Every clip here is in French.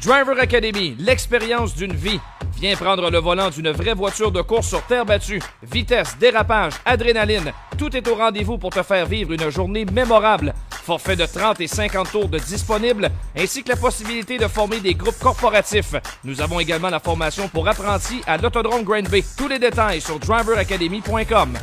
Driver Academy, l'expérience d'une vie. Viens prendre le volant d'une vraie voiture de course sur terre battue. Vitesse, dérapage, adrénaline, tout est au rendez-vous pour te faire vivre une journée mémorable. Forfait de 30 et 50 tours de disponible, ainsi que la possibilité de former des groupes corporatifs. Nous avons également la formation pour apprentis à l'Autodrome Grand Bay. Tous les détails sur driveracademy.com.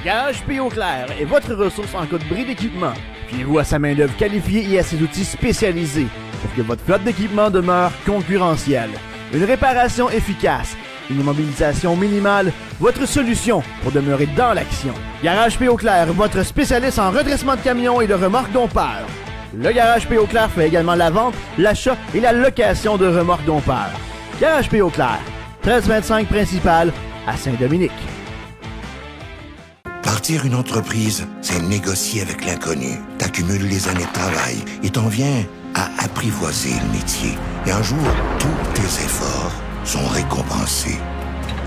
Garage P. Auclair est votre ressource en cas de bris d'équipement. Fiez-vous à sa main-d'œuvre qualifiée et à ses outils spécialisés pour que votre flotte d'équipement demeure concurrentielle. Une réparation efficace, une immobilisation minimale, votre solution pour demeurer dans l'action. Garage P. Auclair, votre spécialiste en redressement de camions et de remorques dompeurs. Le Garage P. Auclair fait également la vente, l'achat et la location de remorques dompeurs. Garage P. Auclair, 1325 principal à Saint-Dominique. Partir une entreprise, c'est négocier avec l'inconnu. T'accumules les années de travail et t'en viens à apprivoiser le métier. Et un jour, tous tes efforts sont récompensés.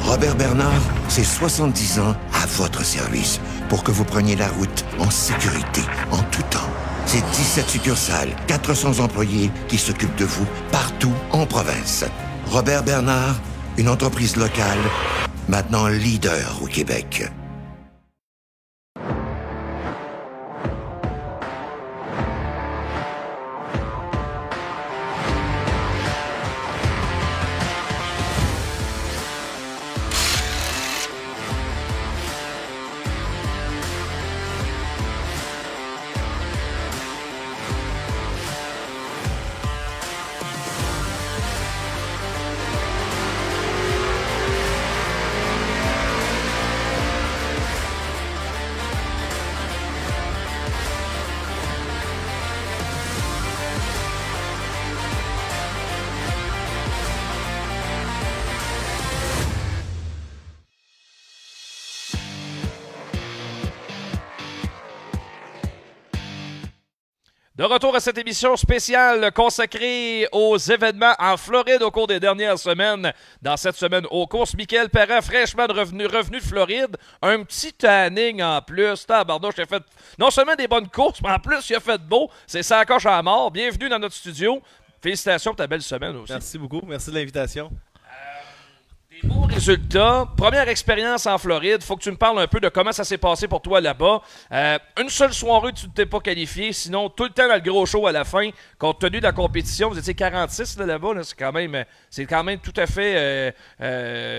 Robert Bernard, c'est 70 ans à votre service pour que vous preniez la route en sécurité, en tout temps. C'est 17 succursales, 400 employés qui s'occupent de vous partout en province. Robert Bernard, une entreprise locale, maintenant leader au Québec. De retour à cette émission spéciale consacrée aux événements en Floride au cours des dernières semaines. Dans cette semaine aux courses, Michael Parent, fraîchement revenu de Floride. Un petit tanning en plus. Tabarnouche, il a fait non seulement des bonnes courses, mais en plus, il a fait beau. C'est ça coche à mort. Bienvenue dans notre studio. Félicitations pour ta belle semaine aussi. Merci beaucoup. Merci de l'invitation. Des bons résultats. Première expérience en Floride. Faut que tu me parles un peu de comment ça s'est passé pour toi là-bas. Une seule soirée, tu ne t'es pas qualifié. Sinon, tout le temps dans le gros show à la fin, compte tenu de la compétition, vous étiez 46 là-bas. Là, c'est quand même tout à fait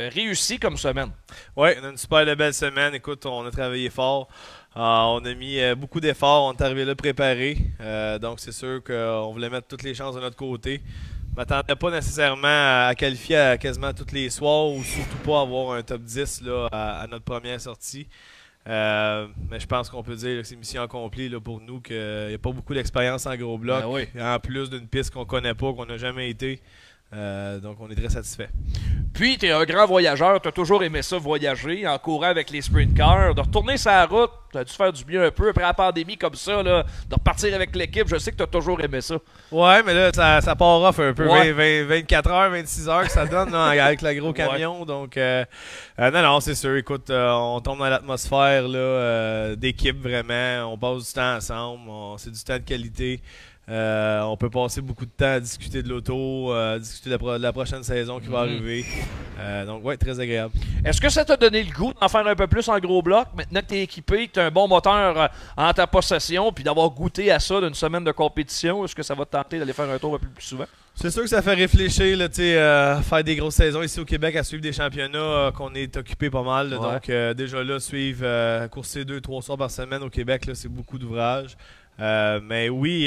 réussi comme semaine. Oui, on a une super belle semaine. Écoute, on a travaillé fort. On a mis beaucoup d'efforts. On est arrivé là préparé. Donc, c'est sûr qu'on voulait mettre toutes les chances de notre côté. Je ne m'attendais pas nécessairement à qualifier à quasiment tous les soirs ou surtout pas avoir un top 10 là, à notre première sortie. Mais je pense qu'on peut dire que c'est mission accomplie là, pour nous, qu'il n'y a pas beaucoup d'expérience en gros bloc. Oui. En plus d'une piste qu'on ne connaît pas, qu'on n'a jamais été. Donc, on est très satisfait. Puis, tu es un grand voyageur. Tu as toujours aimé ça, voyager, en courant avec les sprint cars. De retourner sur la route, tu as dû faire du bien un peu après la pandémie comme ça. Là, de repartir avec l'équipe, je sais que tu as toujours aimé ça. Ouais, mais là, ça part off un peu. Ouais. 24 heures, 26 heures que ça donne là, avec le gros camion. Ouais. Donc, non, c'est sûr. Écoute, on tombe dans l'atmosphère d'équipe vraiment. On passe du temps ensemble. C'est du temps de qualité. On peut passer beaucoup de temps à discuter de l'auto, discuter de la prochaine saison qui va arriver. Donc, ouais, très agréable. Est-ce que ça t'a donné le goût d'en faire un peu plus en gros bloc? Maintenant que tu es équipé, que tu as un bon moteur en ta possession, puis d'avoir goûté à ça d'une semaine de compétition, est-ce que ça va te tenter d'aller faire un tour un peu plus souvent? C'est sûr que ça fait réfléchir, là, faire des grosses saisons ici au Québec, à suivre des championnats qu'on est occupé pas mal. Là, Ouais. Donc, déjà là, suivre, courser 2-3 soirs par semaine au Québec, là, c'est beaucoup d'ouvrages. Mais oui,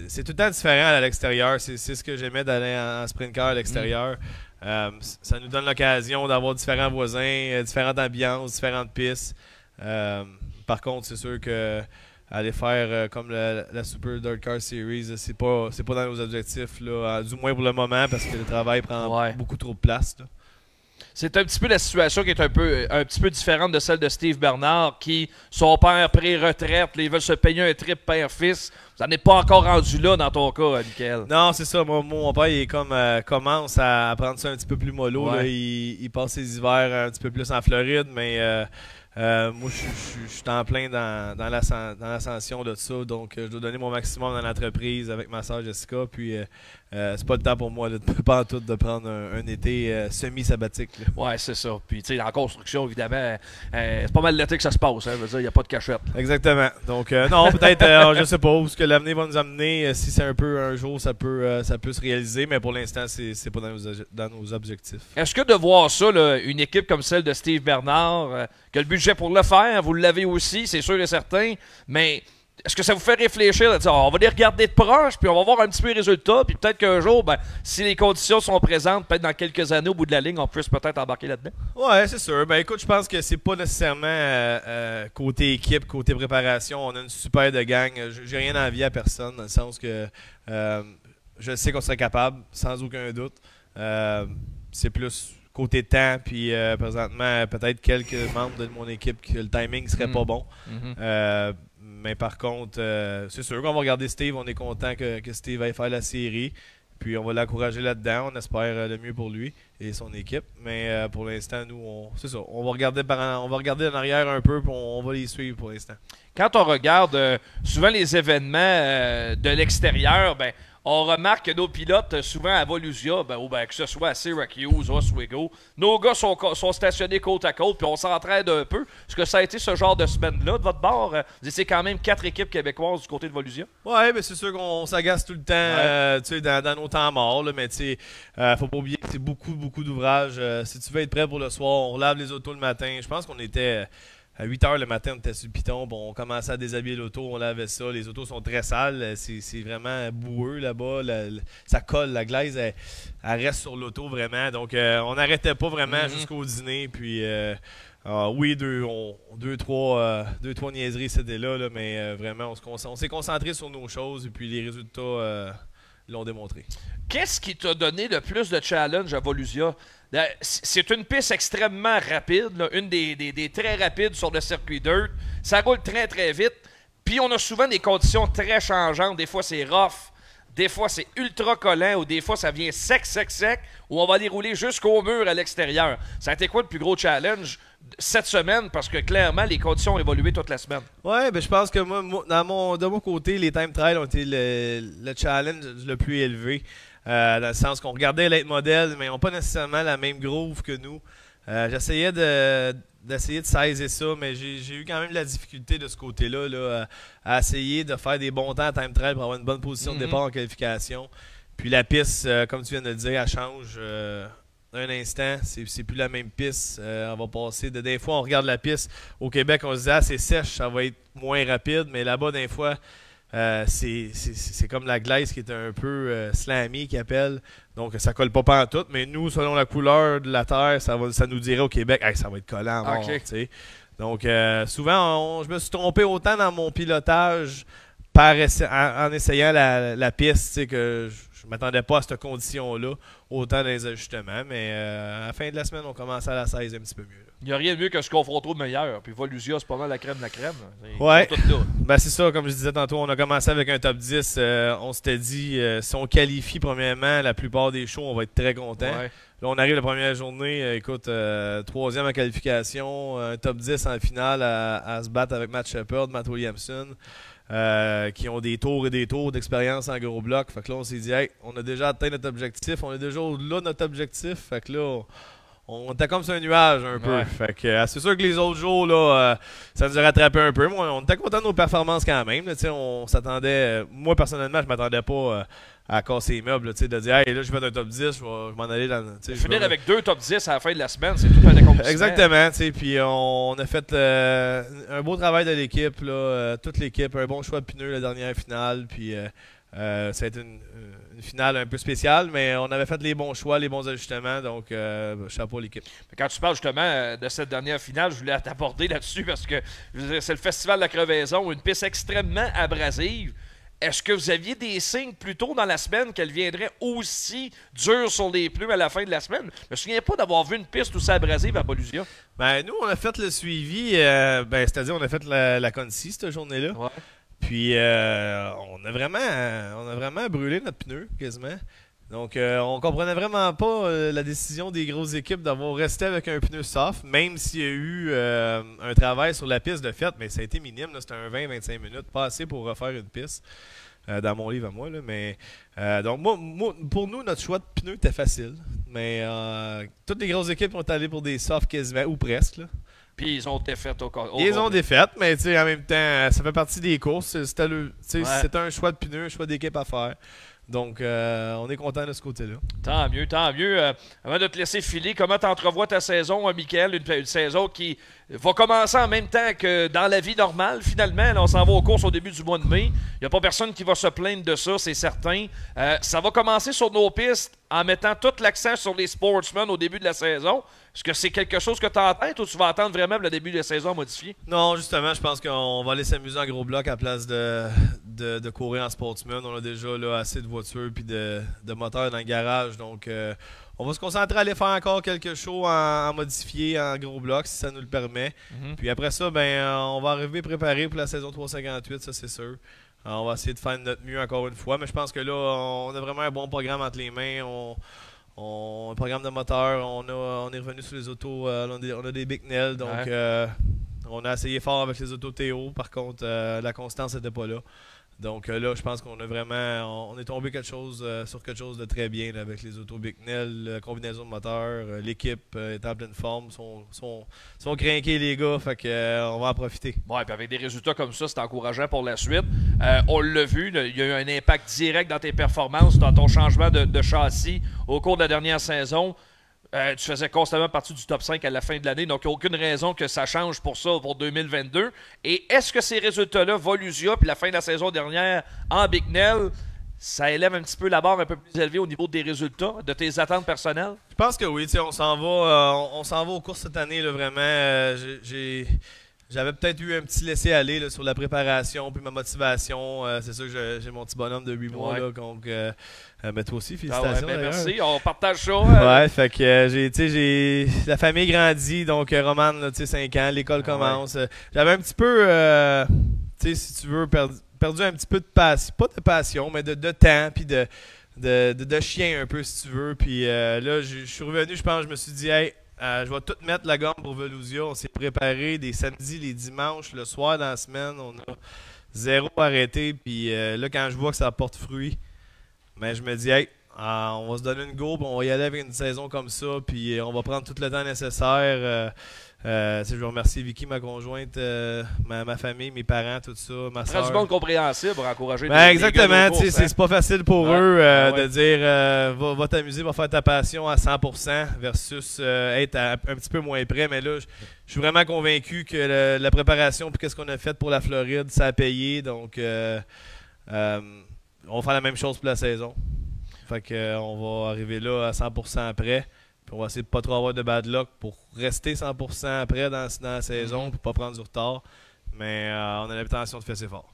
c'est tout le temps différent à l'extérieur. C'est ce que j'aimais d'aller en sprint car à l'extérieur. Ça nous donne l'occasion d'avoir différents voisins, différentes ambiances, différentes pistes. Par contre, c'est sûr que aller faire comme la Super Dirt Car Series, c'est pas dans nos objectifs, là, du moins pour le moment, parce que le travail prend beaucoup trop de place. Là. C'est un petit peu la situation qui est un petit peu différente de celle de Steve Bernard, qui, son père pré-retraite, ils veulent se payer un trip père-fils. Vous n'en êtes pas encore rendu là dans ton cas, Michael. Non, c'est ça. Mon père, il est comme, commence à prendre ça un petit peu plus mollo. Ouais. Là. Il passe ses hivers un petit peu plus en Floride, mais moi, je suis en plein dans l'ascension de ça. Donc, je dois donner mon maximum dans l'entreprise avec ma sœur Jessica. Puis, c'est pas le temps pour moi pas en tout de prendre un été semi-sabbatique. Là. Ouais, c'est ça. Puis, tu sais, en construction, évidemment, c'est pas mal l'été que ça se passe. Hein, je veux dire, il n'y a pas de cachette. Exactement. Donc, non, peut-être, je sais pas où ce que l'avenir va nous amener. Si c'est un jour, ça peut se réaliser, mais pour l'instant, c'est pas dans nos objectifs. Est-ce que de voir ça, là, une équipe comme celle de Steve Bernard, qui a le budget pour le faire, vous l'avez aussi, c'est sûr et certain, mais est-ce que ça vous fait réfléchir, de dire, on va les regarder de proche, puis on va voir un petit peu les résultats, puis peut-être qu'un jour, ben, si les conditions sont présentes, peut-être dans quelques années, au bout de la ligne, on puisse peut-être embarquer là-dedans? Ouais, c'est sûr. Ben écoute, je pense que c'est pas nécessairement côté équipe, côté préparation. On a une super de gang. J'ai rien à envier à personne, dans le sens que je sais qu'on serait capable, sans aucun doute. C'est plus côté temps, puis présentement, peut-être quelques membres de mon équipe que le timing serait pas bon. Mais par contre, c'est sûr qu'on va regarder Steve. On est content que Steve aille faire la série. Puis on va l'encourager là-dedans. On espère le mieux pour lui et son équipe. Mais pour l'instant, nous, c'est ça. On va regarder en arrière un peu, puis on va les suivre pour l'instant. Quand on regarde souvent les événements de l'extérieur, ben, on remarque que nos pilotes, souvent à Volusia, que ce soit à Syracuse, Oswego, nos gars sont stationnés côte à côte, puis on s'entraide un peu. Est-ce que ça a été ce genre de semaine-là de votre bord? C'est quand même 4 équipes québécoises du côté de Volusia? Ouais, mais c'est sûr qu'on s'agace tout le temps dans nos temps morts. Là, mais faut pas oublier que c'est beaucoup d'ouvrages. Si tu veux être prêt pour le soir, on lave les autos le matin. Je pense qu'on était... À 8 h le matin, on était sur le piton, on commençait à déshabiller l'auto, on lavait ça. Les autos sont très sales, c'est vraiment boueux là-bas. Ça colle, la glaise, elle reste sur l'auto vraiment. Donc, on n'arrêtait pas vraiment jusqu'au dîner. Puis, oui, deux, trois niaiseries c'était là, mais vraiment, on s'est concentré sur nos choses et puis les résultats l'ont démontré. Qu'est-ce qui t'a donné le plus de challenge à Volusia? C'est une piste extrêmement rapide, là, une des très rapides sur le circuit dirt. Ça roule très, très vite. Puis on a souvent des conditions très changeantes. Des fois, c'est rough. Des fois, c'est ultra collant. Ou des fois, ça vient sec. Ou on va les rouler jusqu'au mur à l'extérieur. Ça a été quoi le plus gros challenge cette semaine? Parce que clairement, les conditions ont évolué toute la semaine. Ouais, ben je pense que moi de mon côté, les time trials ont été le challenge le plus élevé. Dans le sens qu'on regardait late model, mais ils n'ont pas nécessairement la même groove que nous. J'essayais d'essayer de saisir ça, mais j'ai eu quand même de la difficulté de ce côté-là là, à essayer de faire des bons temps à time trial pour avoir une bonne position de départ en qualification. Puis la piste, comme tu viens de le dire, elle change un instant. C'est plus la même piste. On va passer des fois, on regarde la piste. Au Québec, on se dit c'est sèche, ça va être moins rapide, mais là-bas, des fois... c'est comme la glace qui est un peu slammy qui appelle, donc ça colle pas pantoute, mais nous selon la couleur de la terre ça nous dirait au Québec ça va être collant à mort, donc souvent je me suis trompé autant dans mon pilotage en essayant la piste que je m'attendais pas à cette condition-là, autant dans les ajustements, mais à la fin de la semaine on commence à la saisir un petit peu mieux là. Il n'y a rien de mieux que se confronter au meilleur. Puis Volusia, c'est pas mal la crème de la crème. Ouais. Ben c'est ça, comme je disais tantôt, on a commencé avec un top 10. On s'était dit, si on qualifie premièrement la plupart des shows, on va être très content. Ouais. Là, on arrive la première journée, écoute, 3e en qualification, un top 10 en finale à se battre avec Matt Shepard, Matt Williamson, qui ont des tours et des tours d'expérience en gros bloc. Fait que là, on s'est dit, hey, on a déjà atteint notre objectif, on est déjà au-delà de notre objectif. Fait que là, on était comme sur un nuage un peu. Fait que c'est sûr que les autres jours, là, ça nous a rattrapé un peu. Moi, on était content de nos performances quand même. Là, on s'attendait. Moi, personnellement, je m'attendais pas à casser les meubles. De dire, hey, là, je vais être un top 10, je vais m'en aller dans. Finir avec 2 top 10 à la fin de la semaine, c'est tout un accomplissement. Exactement. Puis on a fait un beau travail de l'équipe. Toute l'équipe, un bon choix de pneus la dernière finale. Puis ça a été une finale un peu spéciale, mais on avait fait les bons choix, les bons ajustements, donc chapeau à l'équipe. Quand tu parles justement de cette dernière finale, je voulais t'aborder là-dessus parce que c'est le Festival de la Crevaison, une piste extrêmement abrasive. Est-ce que vous aviez des signes plus tôt dans la semaine qu'elle viendrait aussi dure sur les pneus à la fin de la semaine? Je me souviens pas d'avoir vu une piste aussi abrasive à Volusia. Ben, nous, on a fait le suivi, c'est-à-dire on a fait la Concy cette journée-là. Ouais. Puis on a vraiment brûlé notre pneu quasiment. Donc on comprenait vraiment pas la décision des grosses équipes d'avoir resté avec un pneu soft, même s'il y a eu un travail sur la piste de fait, mais ça a été minime, c'était un 20-25 minutes, pas assez pour refaire une piste. dans mon livre à moi. Là, mais, donc, pour nous, notre choix de pneus était facile. Mais toutes les grosses équipes ont allé pour des softs quasiment, ou presque. Là. Puis ils ont défait au corps. Ils ont défait, mais en même temps, ça fait partie des courses. C'était un choix de pneus, un choix d'équipe à faire. Donc, on est content de ce côté-là. Tant mieux, tant mieux. Avant de te laisser filer, comment tu entrevois ta saison, Michael? Une saison qui va commencer en même temps que dans la vie normale, finalement. Là, on s'en va aux courses au début du mois de mai. Il n'y a pas personne qui va se plaindre de ça, c'est certain. Ça va commencer sur nos pistes en mettant tout l'accent sur les sportsmen au début de la saison. Est-ce que c'est quelque chose que tu as en tête ou tu vas attendre vraiment le début de la saison modifié? Non, justement, je pense qu'on va aller s'amuser en gros bloc à place de courir en sportsman. On a déjà là, assez de voitures et de moteurs dans le garage. Donc, on va se concentrer à aller faire encore quelques shows en modifié en gros bloc si ça nous le permet. Puis après ça, on va arriver préparé pour la saison 358, ça c'est sûr. On va essayer de faire de notre mieux encore une fois. Mais je pense que là, on a vraiment un bon programme entre les mains. Un programme de moteur, on est revenu sur les autos, on a des Bicknell, donc on a essayé fort avec les autos Théo, par contre la constance n'était pas là. Donc là, je pense qu'on a vraiment, on est tombé sur quelque chose de très bien là, avec les autos Bicknell, la combinaison de moteurs, l'équipe est en pleine forme, sont crinqués les gars, fait que on va en profiter. Ouais, puis avec des résultats comme ça, c'est encourageant pour la suite. On l'a vu, il y a eu un impact direct dans tes performances, dans ton changement de châssis au cours de la dernière saison. Tu faisais constamment partie du top 5 à la fin de l'année, donc il n'y a aucune raison que ça change pour ça pour 2022. Et est-ce que ces résultats-là, Volusia, puis la fin de la saison dernière en Bicknell, ça élève un petit peu la barre un peu plus élevée au niveau des résultats, de tes attentes personnelles? Je pense que oui, on s'en va aux courses cette année, là, vraiment. J'avais peut-être eu un petit laisser-aller là, sur la préparation puis ma motivation. C'est sûr que j'ai mon petit bonhomme de 8 mois. Là, donc, mais toi aussi, félicitations. Merci, on partage ça. Ouais, fait que la famille grandit. Donc, Roman, là, 5 ans, l'école commence. J'avais un petit peu, si tu veux, perdu un petit peu de passion. Pas de passion, mais de temps puis de chien un peu, si tu veux. Puis là, je suis revenu, je pense, je me suis dit, hey, je vais tout mettre la gomme pour Volusia. On s'est préparé des samedis, les dimanches, le soir dans la semaine. On a zéro arrêté. Puis là, quand je vois que ça porte fruit, je me dis, hey, on va se donner une go. On va y aller avec une saison comme ça. Puis on va prendre tout le temps nécessaire. Je veux remercier Vicky, ma conjointe, ma famille, mes parents, tout ça, ma soeur. Du monde compréhensible pour encourager exactement, c'est pas facile pour eux de dire va t'amuser, va faire ta passion à 100% versus être un petit peu moins près. Mais là, je suis vraiment convaincu que la préparation et ce qu'on a fait pour la Floride, ça a payé. Donc, on va faire la même chose pour la saison. Fait que, on va arriver là à 100% prêt. On va essayer de ne pas trop avoir de bad luck pour rester 100% après dans la saison pour ne pas prendre du retard. Mais on a l'intention de faire ses efforts.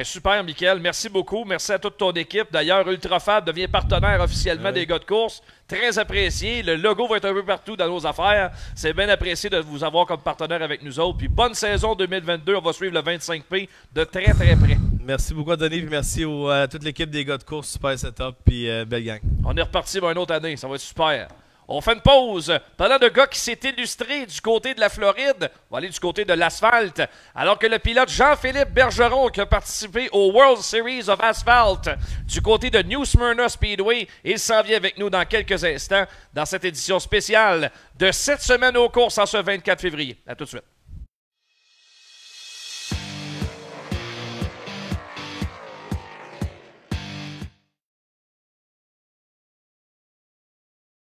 Super, Michael. Merci beaucoup. Merci à toute ton équipe. D'ailleurs, Ultrafab devient partenaire officiellement des gars de course. Très apprécié. Le logo va être un peu partout dans nos affaires. C'est bien apprécié de vous avoir comme partenaire avec nous autres. Puis bonne saison 2022. On va suivre le 25P de très, très près. Merci beaucoup, Denis. Puis merci à toute l'équipe des gars de course. Super setup. Puis belle gang. On est reparti pour une autre année. Ça va être super. On fait une pause. Parlant de gars qui s'est illustré du côté de la Floride, on va aller du côté de l'asphalte. Alors que le pilote Jean-Philippe Bergeron qui a participé au World Series of Asphalt du côté de New Smyrna Speedway, il s'en vient avec nous dans quelques instants dans cette édition spéciale de cette semaine aux courses en ce 24 février. À tout de suite.